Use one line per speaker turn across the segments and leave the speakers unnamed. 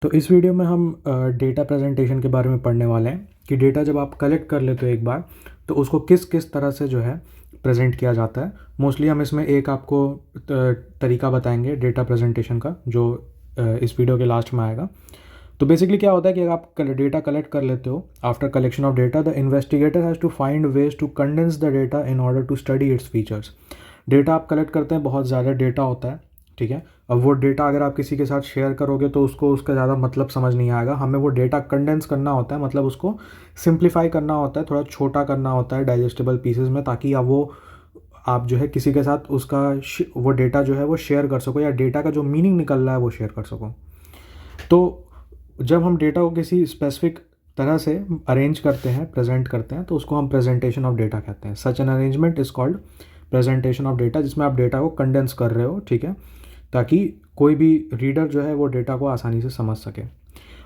तो इस वीडियो में हम डेटा प्रेजेंटेशन के बारे में पढ़ने वाले हैं कि डेटा जब आप कलेक्ट कर लेते हो एक बार तो उसको किस किस तरह से जो है प्रेजेंट किया जाता है। मोस्टली हम इसमें एक आपको तरीका बताएंगे डेटा प्रेजेंटेशन का जो इस वीडियो के लास्ट में आएगा। तो बेसिकली क्या होता है कि अगर आप डेटा कलेक्ट कर लेते हो, after collection of data the investigator has to find ways to condense the data in order to study its features. Data आप कलेक्ट करते हैं, बहुत ज़्यादा डेटा होता है, ठीक है। अब वो डेटा अगर आप किसी के साथ शेयर करोगे तो उसको उसका ज़्यादा मतलब समझ नहीं आएगा। हमें वो डेटा कंडेंस करना होता है, मतलब उसको सिंप्लीफाई करना होता है, थोड़ा छोटा करना होता है डाइजेस्टेबल पीसेस में, ताकि आप जो है किसी के साथ उसका वो डेटा जो है वो शेयर कर सको, या डेटा का जो मीनिंग निकल रहा है वो शेयर कर सको। तो जब हम डेटा को किसी स्पेसिफिक तरह से अरेंज करते हैं, प्रेजेंट करते हैं, तो उसको हम प्रेजेंटेशन ऑफ डेटा कहते हैं। Such an arrangement is called presentation of data, जिसमें आप डेटा को कंडेंस कर रहे हो, ठीक है, ताकि कोई भी रीडर जो है वो डेटा को आसानी से समझ सके।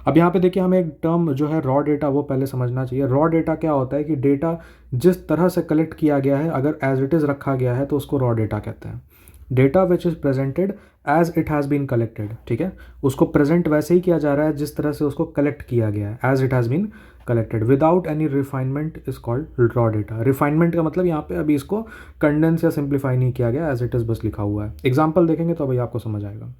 अब यहाँ पे देखिए, हमें एक टर्म जो है रॉ डेटा वो पहले समझना चाहिए। रॉ डेटा क्या होता है कि डेटा जिस तरह से कलेक्ट किया गया है, अगर एज इट इज़ रखा गया है तो उसको रॉ डेटा कहते हैं। Data which is presented as it has been collected, ठीक है, उसको प्रेजेंट वैसे ही किया जा रहा है जिस तरह से उसको कलेक्ट किया गया है, as it has been collected without any refinement is called raw data. Refinement का मतलब यहाँ पे अभी इसको कंडेंस या सिंप्लीफाई नहीं किया गया, एज इट इज़ बस लिखा हुआ है। एग्जाम्पल देखेंगे तो अभी आपको समझ आएगा।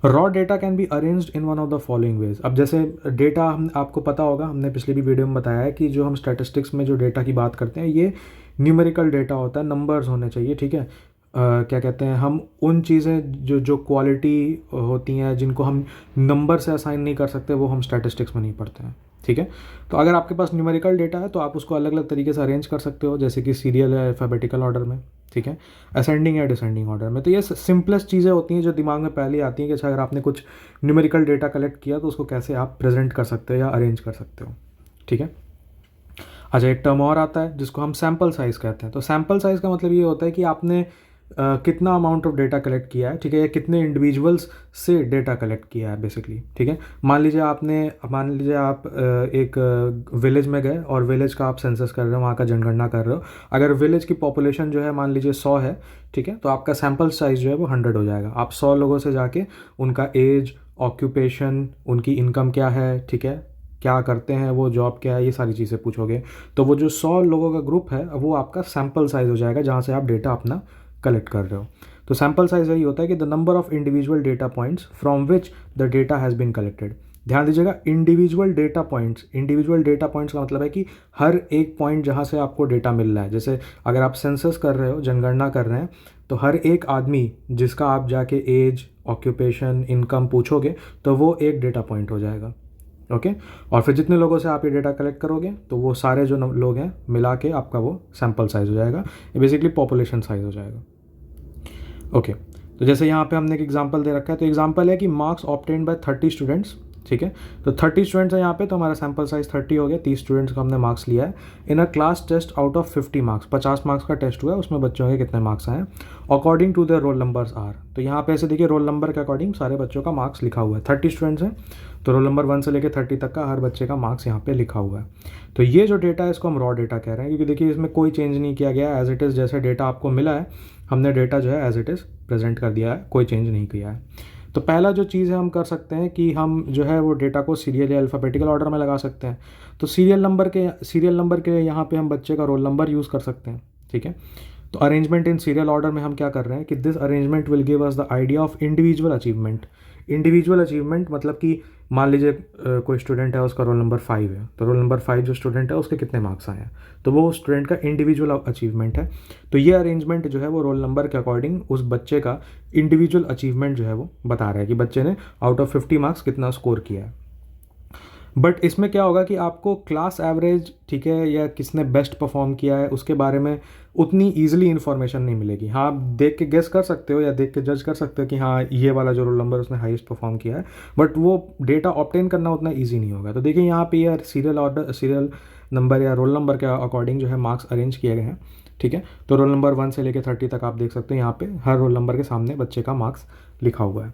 Raw data can be arranged in one of the following veg. अब जैसे डेटा, हम आपको पता होगा, हमने पिछले भी वीडियो में बताया है कि जो हम स्टैटिस्टिक्स में जो डेटा की बात करते हैं ये न्यूमेरिकल डेटा होता है, नंबर्स होने चाहिए, ठीक है। क्या कहते हैं, हम उन चीज़ें जो जो क्वालिटी होती हैं जिनको हम नंबर से असाइन नहीं कर सकते वो हम स्टैटिस्टिक्स में नहीं पढ़ते हैं, ठीक है। तो अगर आपके पास न्यूमेरिकल डेटा है तो आप उसको अलग अलग तरीके से अरेंज कर सकते हो, जैसे कि सीरियल या अल्फ़ाबेटिकल ऑर्डर में, ठीक है, असेंडिंग या डिसेंडिंग ऑर्डर में। तो ये सिंपलेस्ट चीज़ें होती हैं जो दिमाग में पहले आती हैं कि अच्छा, अगर आपने कुछ न्यूमेरिकल डेटा कलेक्ट किया तो उसको कैसे आप प्रेजेंट कर सकते हो या अरेंज कर सकते हो, ठीक है। अच्छा, एक टर्म और आता है जिसको हम सैम्पल साइज़ कहते हैं। तो सैम्पल साइज़ का मतलब ये होता है कि आपने कितना अमाउंट ऑफ डेटा कलेक्ट किया है, ठीक है, या कितने इंडिविजुअल्स से डेटा कलेक्ट किया है बेसिकली, ठीक है। मान लीजिए आप एक विलेज में गए और विलेज का आप सेंसस कर रहे हो, वहाँ का जनगणना कर रहे हो। अगर विलेज की पॉपुलेशन जो है मान लीजिए 100 है, ठीक है, तो आपका सैम्पल साइज़ जो है वो 100 हो जाएगा। आप 100 लोगों से जाके उनका एज, ऑक्यूपेशन, उनकी इनकम क्या है, ठीक है, क्या करते हैं वो, जॉब क्या है, ये सारी चीज़ें पूछोगे, तो वो जो 100 लोगों का ग्रुप है वो आपका सैम्पल साइज़ हो जाएगा जहाँ से आप डेटा अपना कलेक्ट कर रहे हो। तो सैम्पल साइज यही होता है कि the number of individual data points from which the data has been collected. ध्यान दीजिएगा, individual data points. Individual data points का मतलब है कि हर एक पॉइंट जहाँ से आपको डेटा मिल रहा है। जैसे अगर आप सेंसस कर रहे हो, जनगणना कर रहे हैं, तो हर एक आदमी जिसका आप जाके एज, ऑक्यूपेशन, इनकम पूछोगे तो वो एक डेटा पॉइंट हो जाएगा, ओके। और फिर जितने लोगों से आप ये डेटा कलेक्ट करोगे तो वो सारे जो लोग हैं मिला के आपका वो सैम्पल साइज़ हो जाएगा, ये बेसिकली पॉपुलेशन साइज़ हो जाएगा, ओके। तो जैसे यहाँ पे हमने एक एग्जांपल दे रखा है, तो एग्जांपल है कि मार्क्स ऑब्टेन्ड बाय 30 स्टूडेंट्स, ठीक है। तो 30 स्टूडेंट्स हैं यहाँ पे, तो हमारा सैम्पल साइज 30 हो गया, 30 स्टूडेंट्स का हमने मार्क्स लिया है। In a class test out of 50 marks, 50 marks का टेस्ट हुआ है, उसमें बच्चों के कितने मार्क्स आए according to their roll numbers are. तो यहाँ पे ऐसे देखिए, रोल नंबर के अकॉर्डिंग सारे बच्चों का मार्क्स लिखा हुआ है। 30 स्टूडेंट्स हैं तो रोल नंबर 1 से लेकर 30 तक का हर बच्चे का मार्क्स यहाँ पे लिखा हुआ है। तो ये जो डेटा है इसको हम रॉ डेटा कह रहे हैं, क्योंकि देखिए इसमें कोई चेंज नहीं किया गया है, एज इट इज़ जैसे डेटा आपको मिला है हमने डेटा जो है एज इट इज़ प्रेजेंट कर दिया है, कोई चेंज नहीं किया है। तो पहला जो चीज़ है हम कर सकते हैं कि हम जो है वो डेटा को सीरियल या अल्फ़ाबेटिकल ऑर्डर में लगा सकते हैं। तो सीरियल नंबर के यहाँ पे हम बच्चे का रोल नंबर यूज़ कर सकते हैं, ठीक है। तो अरेंजमेंट इन सीरियल ऑर्डर में हम क्या कर रहे हैं कि this arrangement will give us the idea of individual achievement. Individual achievement मतलब कि मान लीजिए कोई स्टूडेंट है, उसका रोल नंबर 5 है, तो रोल नंबर 5 जो स्टूडेंट है उसके कितने मार्क्स आए हैं, तो वो स्टूडेंट का इंडिविजुअल अचीवमेंट है। तो ये अरेंजमेंट जो है वो रोल नंबर के अकॉर्डिंग उस बच्चे का इंडिविजुअल अचीवमेंट जो है वो बता रहा है कि बच्चे ने आउट ऑफ 50 मार्क्स कितना स्कोर किया है। बट इसमें क्या होगा कि आपको क्लास एवरेज, ठीक है, या किसने बेस्ट परफॉर्म किया है उसके बारे में उतनी ईजिली इन्फॉर्मेशन नहीं मिलेगी। हाँ, आप देख के गेस कर सकते हो या देख के जज कर सकते हो कि हाँ ये वाला जो रोल नंबर उसने हाईएस्ट परफॉर्म किया है, बट वो डेटा ऑब्टेन करना उतना ईजी नहीं होगा। तो देखिए यहाँ पे यार सीरियल नंबर या रोल नंबर के अकॉर्डिंग जो है मार्क्स अरेंज किए गए हैं, ठीक है। तो रोल नंबर 1 से लेकर 30 तक आप देख सकते हैं, यहाँ पे हर रोल नंबर के सामने बच्चे का मार्क्स लिखा हुआ है,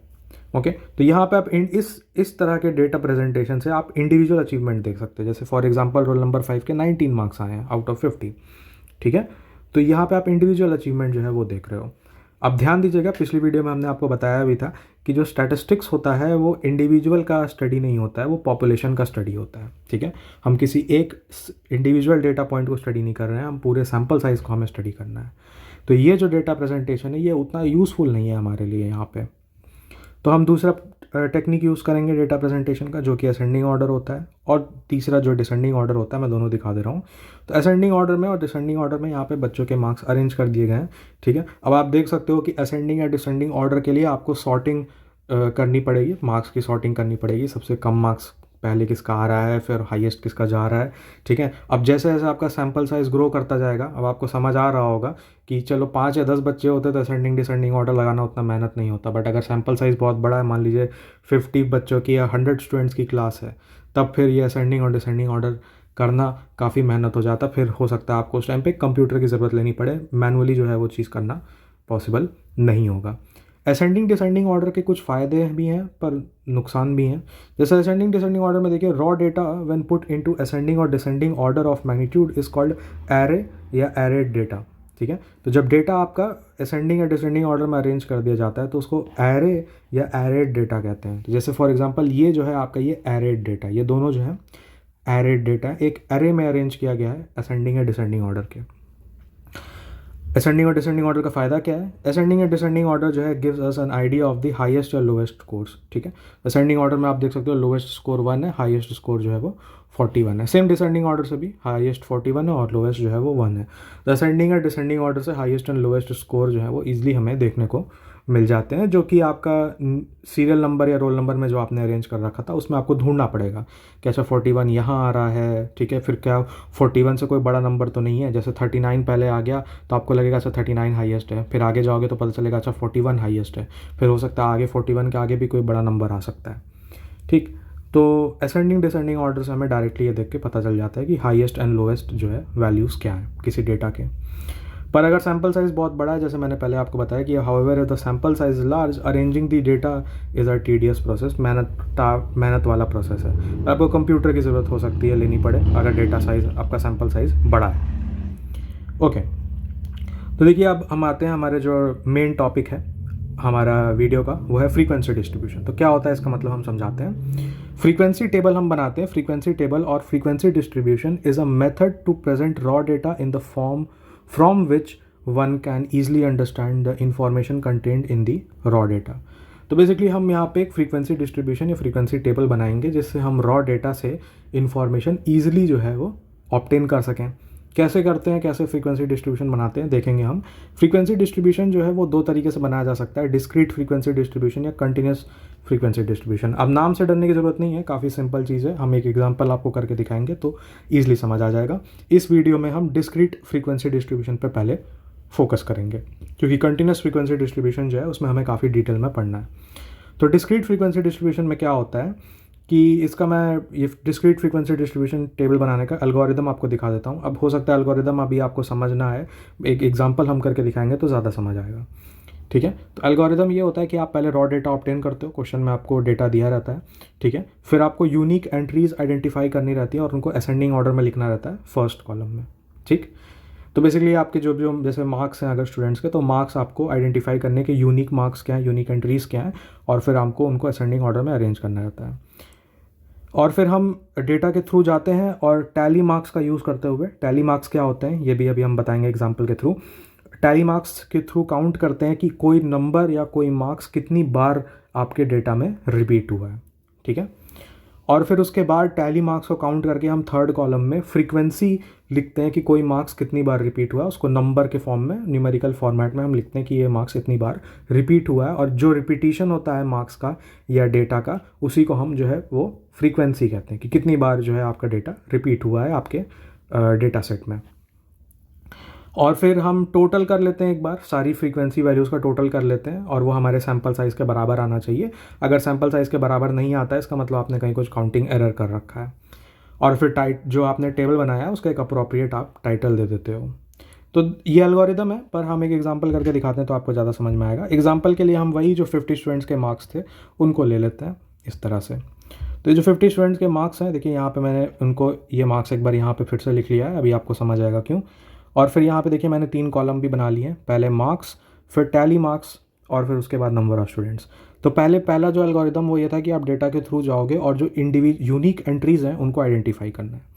ओके। तो यहाँ पे आप इस तरह के डेटा प्रेजेंटेशन से आप इंडिविजुअल अचीवमेंट देख सकते हैं। जैसे फॉर एग्जांपल रोल नंबर 5 के 19 मार्क्स आए हैं आउट ऑफ 50, ठीक है। तो यहाँ पे आप इंडिविजुअल अचीवमेंट जो है वो देख रहे हो। अब ध्यान दीजिएगा, पिछली वीडियो में हमने आपको बताया भी था कि जो स्टैटिस्टिक्स होता है वो इंडिविजुअल का स्टडी नहीं होता है, वो पॉपुलेशन का स्टडी होता है। ठीक है, हम किसी एक इंडिविजुअल डेटा पॉइंट को स्टडी नहीं कर रहे हैं, हम पूरे सैम्पल साइज़ को हमें स्टडी करना है। तो ये जो डेटा प्रेजेंटेशन है ये उतना यूज़फुल नहीं है हमारे लिए यहाँ पे। तो हम दूसरा टेक्निक यूज़ करेंगे डेटा प्रेजेंटेशन का, जो कि असेंडिंग ऑर्डर होता है, और तीसरा जो डिसेंडिंग ऑर्डर होता है, मैं दोनों दिखा दे रहा हूँ। तो असेंडिंग ऑर्डर में और डिसेंडिंग ऑर्डर में यहाँ पे बच्चों के मार्क्स अरेंज कर दिए गए हैं। ठीक है, अब आप देख सकते हो कि असेंडिंग या डिसेंडिंग ऑर्डर के लिए आपको सॉर्टिंग करनी पड़ेगी, मार्क्स की सॉर्टिंग करनी पड़ेगी, सबसे कम मार्क्स पहले किसका आ रहा है, फिर हाईएस्ट किसका जा रहा है। ठीक है, अब जैसे जैसे आपका सैम्पल साइज़ ग्रो करता जाएगा, अब आपको समझ आ रहा होगा कि चलो 5 या 10 बच्चे होते तो असेंडिंग डिसेंडिंग ऑर्डर लगाना उतना मेहनत नहीं होता, बट अगर सैम्पल साइज़ बहुत बड़ा है, मान लीजिए 50 बच्चों की या 100 स्टूडेंट्स की क्लास है, तब फिर ये असेंडिंग और डिसेंडिंग ऑर्डर करना काफ़ी मेहनत हो जाता। फिर हो सकता है आपको उस टाइम पे कंप्यूटर की ज़रूरत लेनी पड़े, मैनुअली जो है वो चीज़ करना पॉसिबल नहीं होगा। असेंडिंग डिसेंडिंग ऑर्डर के कुछ फ़ायदे भी हैं पर नुकसान भी हैं। जैसे असेंडिंग डिसेंडिंग ऑर्डर में देखिए, raw data when put into ascending और descending order of magnitude is called array या एरेड डेटा। ठीक है, तो जब डेटा आपका असेंडिंग या डिसेंडिंग ऑर्डर में अरेंज कर दिया जाता है तो उसको एरे या एरेड डेटा कहते हैं। तो जैसे फॉर एग्जांपल ये जो है आपका ये एरेड डेटा, ये दोनों जो है एरेड डेटा, एक एरे में अरेंज किया गया है असेंडिंग या डिसेंडिंग ऑर्डर के। असेंडिंग और डिसेंडिंग ऑर्डर का फ़ायदा क्या है? असेंडिंग या डिसेंडिंग ऑर्डर जो है gives us an idea of the highest या लोएस्ट स्कोर्स। ठीक है, असेंडिंग ऑर्डर में आप देख सकते हो लोएस्ट स्कोर 1 है, हाईएस्ट स्कोर जो है वो 41 है। सेम डिसेंडिंग ऑर्डर से भी हाईएस्ट 41 है और लोएस्ट जो है वो 1 है। तो असेंडिंग या डिसेंडिंग ऑर्डर से हाईएस्ट एंड लोएस्ट स्कोर जो है वो ईजिली हमें देखने को मिल जाते हैं, जो कि आपका सीरियल नंबर या रोल नंबर में जो आपने अरेंज कर रखा था उसमें आपको ढूंढना पड़ेगा कि अच्छा 41 यहाँ आ रहा है। ठीक है, फिर क्या 41 से कोई बड़ा नंबर तो नहीं है, जैसे 39 पहले आ गया तो आपको लगेगा अच्छा 39 हाईएस्ट है, फिर आगे जाओगे तो पता चलेगा अच्छा 41 हाईएस्ट है, फिर हो सकता है आगे 41 के आगे भी कोई बड़ा नंबर आ सकता है। ठीक, तो असेंडिंग डिसेंडिंग ऑर्डर से हमें डायरेक्टली ये देख के पता चल जाता है कि हाईएस्ट एंड लोएस्ट जो है वैल्यूज़ क्या है किसी डेटा के। पर अगर सैम्पल साइज़ बहुत बड़ा है, जैसे मैंने पहले आपको बताया कि however if the sample size is large, arranging the data is a tedious process, मेहनत वाला प्रोसेस है। आपको कंप्यूटर की ज़रूरत हो सकती है लेनी पड़े अगर डेटा साइज़ आपका सैम्पल साइज़ बड़ा है। ओके, तो देखिए अब हम आते हैं हमारे जो मेन टॉपिक है हमारा वीडियो का, वो है फ्रीक्वेंसी डिस्ट्रीब्यूशन। तो क्या होता है इसका मतलब हम समझाते हैं। फ्रीक्वेंसी टेबल हम बनाते हैं। फ्रीक्वेंसी टेबल और frequency distribution is a method to present raw data in the form from which one can easily understand the information contained in the raw data। तो बेसिकली हम यहाँ पे एक फ्रीक्वेंसी डिस्ट्रीब्यूशन या फ्रीक्वेंसी टेबल बनाएंगे जिससे हम रॉ डेटा से इंफॉर्मेशन ईजिली जो है वो ऑब्टेन कर सकें। कैसे करते हैं, कैसे फ्रीक्वेंसी डिस्ट्रीब्यूशन बनाते हैं देखेंगे हम। फ्रीक्वेंसी डिस्ट्रीब्यूशन जो है वो दो तरीके से बनाया जा सकता है, डिस्क्रीट फ्रीक्वेंसी डिस्ट्रीब्यूशन या कंटिन्यूस फ्रीक्वेंसी डिस्ट्रीब्यूशन। अब नाम से डरने की ज़रूरत नहीं है, काफ़ी सिंपल चीज़ है, हम एक एग्जांपल आपको करके दिखाएंगे तो ईजिली समझ आ जाएगा। इस वीडियो में हम डिस्क्रीट फ्रीक्वेंसी डिस्ट्रीब्यूशन पर पहले फोकस करेंगे, क्योंकि कंटिन्यूस फ्रीक्वेंसी डिस्ट्रीब्यूशन जो है उसमें हमें काफ़ी डिटेल में पढ़ना है। तो डिस्क्रीट फ्रीक्वेंसी डिस्ट्रीब्यूशन में क्या होता है कि इसका मैं ये डिस्क्रीट फ्रीक्वेंसी डिस्ट्रीब्यूशन टेबल बनाने का एल्गोरिदम आपको दिखा देता हूँ। अब हो सकता है एल्गोरिदम अभी आपको समझना है, एक एग्जांपल हम करके दिखाएंगे तो ज़्यादा समझ आएगा। ठीक है, तो एल्गोरिदम ये होता है कि आप पहले रॉ डेटा ऑब्टेन करते हो, क्वेश्चन में आपको डेटा दिया रहता है। ठीक है, फिर आपको यूनिक एंट्रीज आइडेंटिफाई करनी रहती है और उनको असेंडिंग ऑर्डर में लिखना रहता है फर्स्ट कॉलम में। ठीक, तो बेसिकली आपके जो जो जैसे मार्क्स हैं अगर स्टूडेंट्स के, तो मार्क्स आपको आइडेंटिफाई करने के यूनिक मार्क्स क्या हैं, यूनिक एंट्रीज़ क्या हैं, और फिर आपको उनको असेंडिंग ऑर्डर में अरेंज करना रहता है। और फिर हम डेटा के थ्रू जाते हैं और टैली मार्क्स का यूज़ करते हुए, टैली मार्क्स क्या होते हैं ये भी अभी हम बताएंगे एग्जाम्पल के थ्रू। टैली मार्क्स के थ्रू काउंट करते हैं कि कोई नंबर या कोई मार्क्स कितनी बार आपके डेटा में रिपीट हुआ है। ठीक है, और फिर उसके बाद टैली मार्क्स को काउंट करके हम थर्ड कॉलम में फ्रीक्वेंसी लिखते हैं कि कोई मार्क्स कितनी बार रिपीट हुआ है, उसको नंबर के फॉर्म में न्यूमेरिकल फॉर्मेट में हम लिखते हैं कि ये मार्क्स इतनी बार रिपीट हुआ है, और जो रिपीटिशन होता है मार्क्स का या डेटा का उसी को हम जो है वो फ्रीक्वेंसी कहते हैं कि कितनी बार जो है आपका डेटा रिपीट हुआ है आपके डेटा सेट में। और फिर हम टोटल कर लेते हैं, एक बार सारी फ्रीक्वेंसी वैल्यूज़ का टोटल कर लेते हैं और वो हमारे सैम्पल साइज़ के बराबर आना चाहिए। अगर सैम्पल साइज़ के बराबर नहीं आता है इसका मतलब आपने कहीं कुछ काउंटिंग एरर कर रखा है। और फिर जो आपने टेबल बनाया है उसका एक अप्रोप्रिएट आप टाइटल दे देते हो। तो ये एल्गोरिदम है, पर हम एक एग्जांपल करके दिखाते हैं तो आपको ज़्यादा समझ में आएगा। एग्जांपल के लिए हम वही जो 50 स्टूडेंट्स के मार्क्स थे उनको ले लेते हैं इस तरह से। तो ये जो 50 स्टूडेंट्स के मार्क्स हैं, देखिए यहाँ पे मैंने उनको ये मार्क्स एक बार यहाँ पे फिर से लिख लिया है, अभी आपको समझ आएगा क्यों। और फिर यहाँ पे देखिए मैंने 3 कॉलम भी बना लिए हैं, पहले मार्क्स, फिर टैली मार्क्स और फिर उसके बाद नंबर ऑफ़ स्टूडेंट्स। तो पहला जो एल्गोरिदम वो ये था कि आप डेटा के थ्रू जाओगे और जो यूनिक एंट्रीज़ हैं उनको आइडेंटिफाई करना है।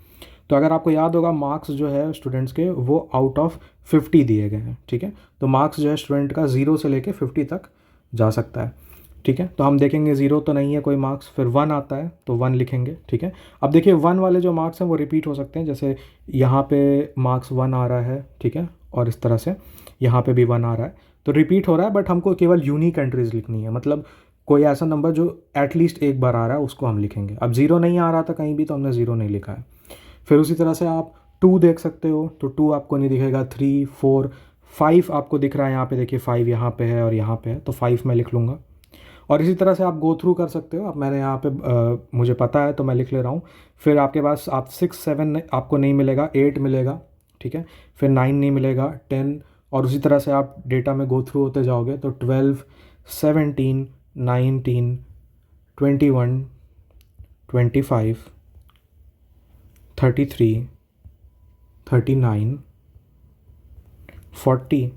तो अगर आपको याद होगा मार्क्स जो है स्टूडेंट्स के वो आउट ऑफ 50 दिए गए हैं, ठीक है। तो मार्क्स जो है स्टूडेंट का 0 से लेके 50 तक जा सकता है, ठीक है। तो हम देखेंगे 0 तो नहीं है कोई मार्क्स, फिर 1 आता है तो 1 लिखेंगे, ठीक है। अब देखिए 1 वाले जो मार्क्स हैं वो रिपीट हो सकते हैं, जैसे यहाँ पे मार्क्स 1 आ रहा है, ठीक है, और इस तरह से यहाँ पे भी 1 आ रहा है, तो रिपीट हो रहा है, बट हमको केवल यूनिक एंट्रीज लिखनी है, मतलब कोई ऐसा नंबर जो एटलीस्ट एक बार आ रहा है उसको हम लिखेंगे। अब 0 नहीं आ रहा था कहीं भी तो हमने 0 नहीं लिखा है। फिर उसी तरह से आप 2 देख सकते हो, तो 2 आपको नहीं दिखेगा, 3, 4, 5 आपको दिख रहा है, यहाँ पे देखिए 5 यहाँ पे है और यहाँ पे है, तो 5 मैं लिख लूँगा। और इसी तरह से आप गो थ्रू कर सकते हो। अब मैंने यहाँ पे मुझे पता है तो मैं लिख ले रहा हूँ। फिर आपके पास आप 6, 7 आपको नहीं मिलेगा, 8 मिलेगा, ठीक है। फिर 9 नहीं मिलेगा, 10, और उसी तरह से आप डेटा में गो थ्रू होते जाओगे तो 12, 17, 19, 21, 25, 33, 39, 40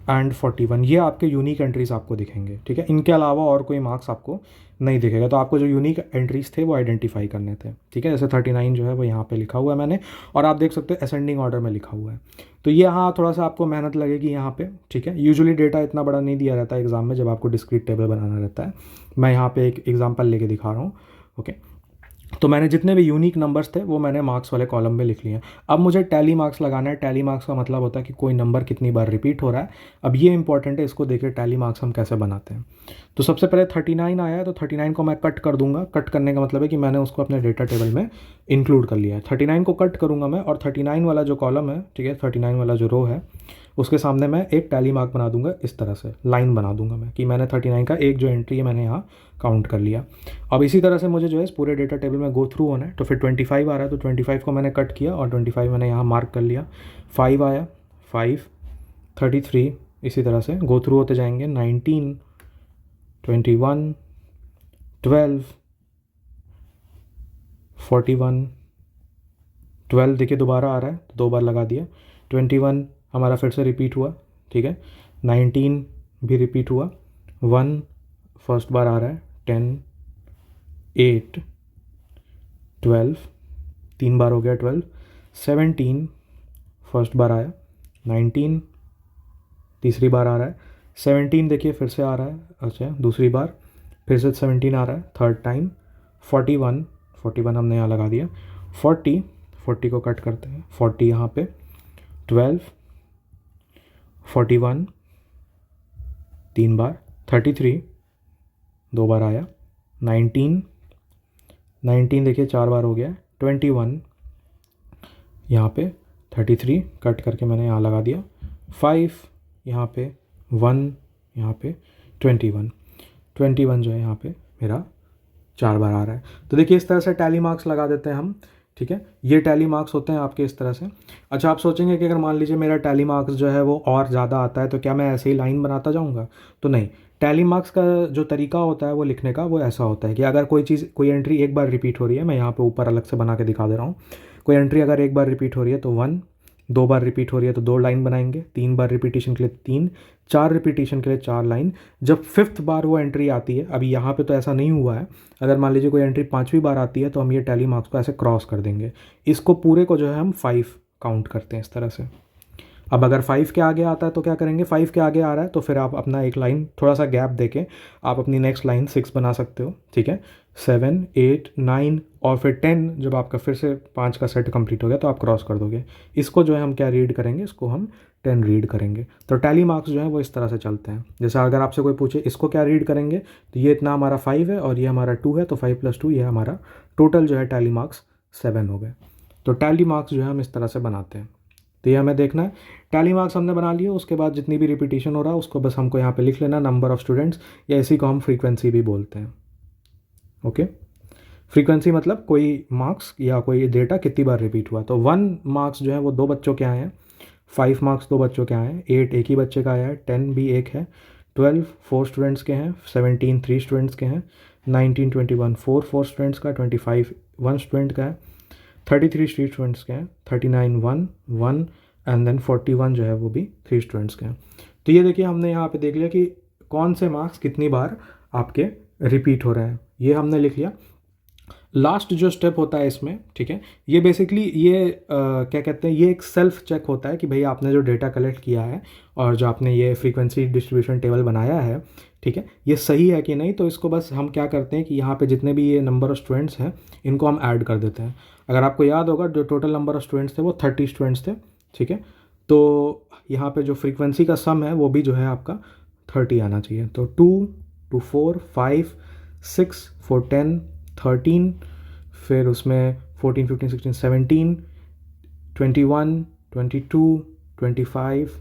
एंड 41, ये आपके यूनिक एंट्रीज आपको दिखेंगे, ठीक है। इनके अलावा और कोई मार्क्स आपको नहीं दिखेगा। तो आपको जो यूनिक एंट्रीज थे वो आइडेंटिफाई करने थे, ठीक है। जैसे 39 जो है वो यहाँ पे लिखा हुआ है मैंने, और आप देख सकते हो असेंडिंग ऑर्डर में लिखा हुआ है। तो ये हाँ थोड़ा सा आपको मेहनत लगेगी यहाँ पे, ठीक है। यूजुअली डेटा इतना बड़ा नहीं दिया रहता है एग्जाम में जब आपको डिस्क्रीट टेबल बनाना रहता है। मैं यहाँ पे एक एग्जाम्पल लेके दिखा रहा हूँ, ओके। तो मैंने जितने भी यूनिक नंबर्स थे वो मैंने मार्क्स वाले कॉलम में लिख लिए हैं। अब मुझे टैली मार्क्स लगाना है। टैली मार्क्स का मतलब होता है कि कोई नंबर कितनी बार रिपीट हो रहा है। अब ये इंपॉर्टेंट है, इसको देखिए टैली मार्क्स हम कैसे बनाते हैं। तो सबसे पहले 39 आया है, तो 39 को मैं कट कर दूंगा। कट करने का मतलब है कि मैंने उसको अपने डेटा टेबल में इंक्लूड कर लिया है। 39 को कट करूँगा मैं, और 39 वाला जो कॉलम है, ठीक है, 39 वाला जो रो है उसके सामने मैं एक टैली मार्क बना दूंगा, इस तरह से लाइन बना दूंगा मैं कि मैंने 39 का एक जो एंट्री है मैंने यहाँ काउंट कर लिया। अब इसी तरह से मुझे जो है इस पूरे डेटा टेबल में गो थ्रू होना है। तो फिर 25 आ रहा है, तो 25 को मैंने कट किया और 25 मैंने यहाँ मार्क कर लिया। 5 आया, 5, 33, इसी तरह से गो थ्रू होते जाएंगे। 19, 21, 12, 41, 12 देखिए दोबारा आ रहा है तो 2 बार लगा दिया। 21 हमारा फिर से रिपीट हुआ, ठीक है। 19 भी रिपीट हुआ। 1 फर्स्ट बार आ रहा है। 10, 8, 12 3 बार हो गया। 12, 17 फर्स्ट बार आया। 19 तीसरी बार आ रहा है। 17 देखिए फिर से आ रहा है, अच्छा दूसरी बार फिर से 17 आ रहा है थर्ड टाइम। 41 हमने यहाँ लगा दिया। 40 को कट करते हैं। 40 यहाँ पे। 12, 41 3 बार। 33 2 बार आया। 19 देखिए 4 बार हो गया। 21 यहाँ पे। 33 कट करके मैंने यहाँ लगा दिया। 5 यहाँ पे। 1 यहाँ पे। 21 जो है यहाँ पे मेरा 4 बार आ रहा है। तो देखिए इस तरह से टैली मार्क्स लगा देते हैं हम, ठीक है। ये टैली मार्क्स होते हैं आपके इस तरह से। अच्छा आप सोचेंगे कि अगर मान लीजिए मेरा टैली मार्क्स जो है वो और ज़्यादा आता है तो क्या मैं ऐसे ही लाइन बनाता जाऊँगा? तो नहीं, टैली मार्क्स का जो तरीका होता है वो लिखने का वो ऐसा होता है कि अगर कोई एंट्री एक बार रिपीट हो रही है, मैं यहाँ पे ऊपर अलग से बना के दिखा दे रहा हूँ। कोई एंट्री अगर एक बार रिपीट हो रही है तो 1, 2 बार रिपीट हो रही है तो 2 लाइन बनाएंगे, 3 बार रिपीटेशन के लिए 3, 4 रिपीटेशन के लिए 4 लाइन। जब 5th बार वो एंट्री आती है, अभी यहाँ पे तो ऐसा नहीं हुआ है, अगर मान लीजिए कोई एंट्री 5वीं बार आती है तो हम ये टैली मार्क्स को ऐसे क्रॉस कर देंगे। इसको पूरे को जो है हम 5 काउंट करते हैं इस तरह से। अब अगर 5 के आगे आता है तो क्या करेंगे? 5 के आगे आ रहा है तो फिर आप अपना एक लाइन थोड़ा सा गैप देके आप अपनी नेक्स्ट लाइन 6 बना सकते हो, ठीक है। 7, 8, 9 और फिर 10, जब आपका फिर से 5 का सेट कंप्लीट हो गया तो आप क्रॉस कर दोगे। इसको जो है हम क्या रीड करेंगे? इसको हम 10 रीड करेंगे। तो टैली मार्क्स जो है वो इस तरह से चलते हैं। जैसे अगर आपसे कोई पूछे इसको क्या रीड करेंगे, तो ये इतना हमारा 5 है और ये हमारा 2 है, तो 5 + 2 ये हमारा टोटल जो है टैली मार्क्स 7 हो गए। तो टैली मार्क्स जो है हम इस तरह से बनाते हैं। तो ये हमें देखना है। टैली मार्क्स हमने बना लिए, उसके बाद जितनी भी रिपीटेशन हो रहा है उसको बस हमको यहाँ पे लिख लेना, नंबर ऑफ़ स्टूडेंट्स, या इसी को हम फ्रीक्वेंसी भी बोलते हैं। ओके, फ्रीक्वेंसी मतलब कोई मार्क्स या कोई डेटा कितनी बार रिपीट हुआ। तो 1 मार्क्स जो है वो 2 बच्चों के आए हैं। 5 मार्क्स 2 बच्चों के आए हैं। 8 एक ही बच्चे का आया है। 10 भी एक है। 12 4 स्टूडेंट्स के हैं। 17 3 स्टूडेंट्स के हैं। 19 21 4 स्टूडेंट्स का। 25 1 स्टूडेंट का है। 33 3 स्टूडेंट्स के हैं। 39 1 1 एंड देन 41 जो है वो भी 3 स्टूडेंट्स के हैं। तो ये देखिए हमने यहाँ पे देख लिया कि कौन से मार्क्स कितनी बार आपके रिपीट हो रहे हैं, ये हमने लिख लिया। लास्ट जो स्टेप होता है इसमें, ठीक है, ये बेसिकली ये क्या कहते हैं, ये एक सेल्फ चेक होता है कि भाई आपने जो डेटा कलेक्ट किया है और जो आपने ये फ्रीक्वेंसी डिस्ट्रीब्यूशन टेबल बनाया है, ठीक है, ये सही है कि नहीं। तो इसको बस हम क्या करते हैं कि यहाँ पे जितने भी ये नंबर ऑफ़ स्टूडेंट्स हैं इनको हम ऐड कर देते हैं। अगर आपको याद होगा जो टोटल नंबर ऑफ़ स्टूडेंट्स थे वो 30 स्टूडेंट्स थे, ठीक है। तो यहाँ पे जो फ्रीक्वेंसी का सम है वो भी जो है आपका 30 आना चाहिए। तो 2 2 4 5 6 4 10 13, फिर उसमें 14 15 16 17 21 22 25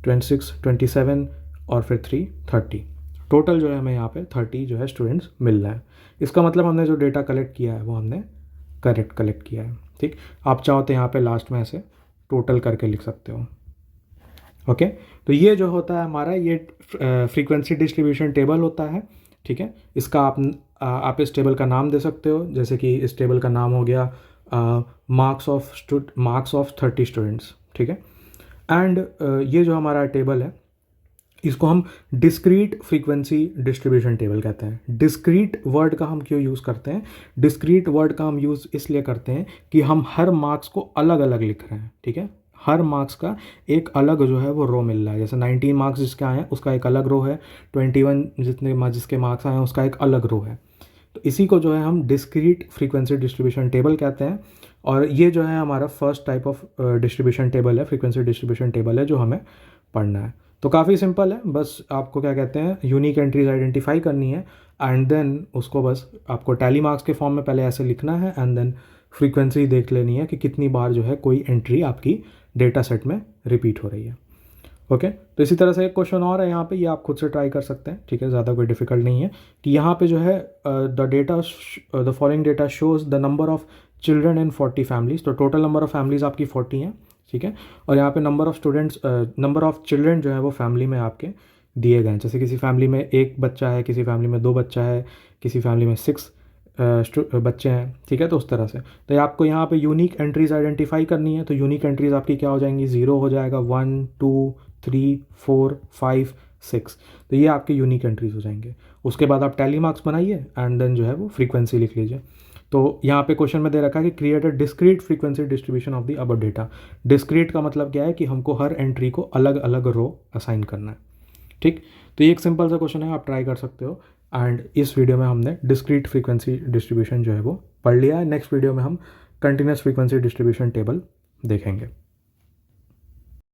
26 27 और फिर 3 30। टोटल जो है हमें यहाँ पे 30 जो है स्टूडेंट्स मिल रहे हैं। इसका मतलब हमने जो डेटा कलेक्ट किया है वो हमने करेक्ट कलेक्ट किया है, ठीक। आप चाहो तो यहाँ पे लास्ट में ऐसे टोटल करके लिख सकते हो। ओके, तो ये जो होता है हमारा ये फ्रीक्वेंसी डिस्ट्रीब्यूशन टेबल होता है, ठीक है। इसका आप इस टेबल का नाम दे सकते हो, जैसे कि इस टेबल का नाम हो गया मार्क्स ऑफ 30 स्टूडेंट्स, ठीक है। एंड ये जो हमारा टेबल है इसको हम डिस्क्रीट फ्रीक्वेंसी डिस्ट्रीब्यूशन टेबल कहते हैं। डिस्क्रीट वर्ड का हम क्यों यूज़ करते हैं? डिस्क्रीट वर्ड का हम यूज़ इसलिए करते हैं कि हम हर मार्क्स को अलग अलग लिख रहे हैं, ठीक है। हर मार्क्स का एक अलग जो है वो रो मिल रहा है। जैसे 19 मार्क्स जिसके आए हैं उसका एक अलग रो है, 21 जिसके मार्क्स आए हैं उसका एक अलग रो है। तो इसी को जो है हम डिस्क्रीट फ्रीक्वेंसी डिस्ट्रीब्यूशन टेबल कहते हैं। और ये जो है हमारा first type of distribution table है, फ्रीक्वेंसी डिस्ट्रीब्यूशन टेबल है जो हमें पढ़ना है। तो काफ़ी सिंपल है, बस आपको क्या कहते हैं यूनिक एंट्रीज आइडेंटिफाई करनी है एंड देन उसको बस आपको टैली मार्क्स के फॉर्म में पहले ऐसे लिखना है एंड देन फ्रीक्वेंसी देख लेनी है कि कितनी बार जो है कोई एंट्री आपकी डेटा सेट में रिपीट हो रही है। ओके, तो इसी तरह से एक क्वेश्चन और है यहाँ पे, ये आप खुद से ट्राई कर सकते हैं, ठीक है, ज़्यादा कोई डिफिकल्ट नहीं है। कि यहाँ पे जो है the following data shows the number of children in 40 families. तो टोटल नंबर ऑफ फैमिलीज आपकी 40 हैं, ठीक है। और यहाँ पे नंबर ऑफ चिल्ड्रन जो है वो फैमिली में आपके दिए गए हैं। जैसे किसी फैमिली में 1 बच्चा है, किसी फैमिली में 2 बच्चा है, किसी फैमिली में 6 बच्चे हैं, ठीक है। तो उस तरह से तो ये आपको यहाँ पे यूनिक एंट्रीज आइडेंटिफाई करनी है। तो यूनिक एंट्रीज आपकी क्या हो जाएंगी? 0 हो जाएगा, 1 2 3 4 5 6। तो ये आपके यूनिक एंट्रीज हो जाएंगे। उसके बाद आप टैली मार्क्स बनाइए एंड देन जो है वो फ्रीक्वेंसी लिख लीजिए। तो यहाँ पे क्वेश्चन में दे रखा है कि create a discrete frequency distribution of the above data. Discrete का मतलब क्या है कि हमको हर एंट्री को अलग अलग रो असाइन करना है, ठीक। तो ये एक सिंपल सा क्वेश्चन है, आप ट्राई कर सकते हो। एंड इस वीडियो में हमने डिस्क्रीट फ्रीक्वेंसी डिस्ट्रीब्यूशन जो है वो पढ़ लिया है। नेक्स्ट वीडियो में हम कंटिन्यूस फ्रीक्वेंसी डिस्ट्रीब्यूशन टेबल देखेंगे।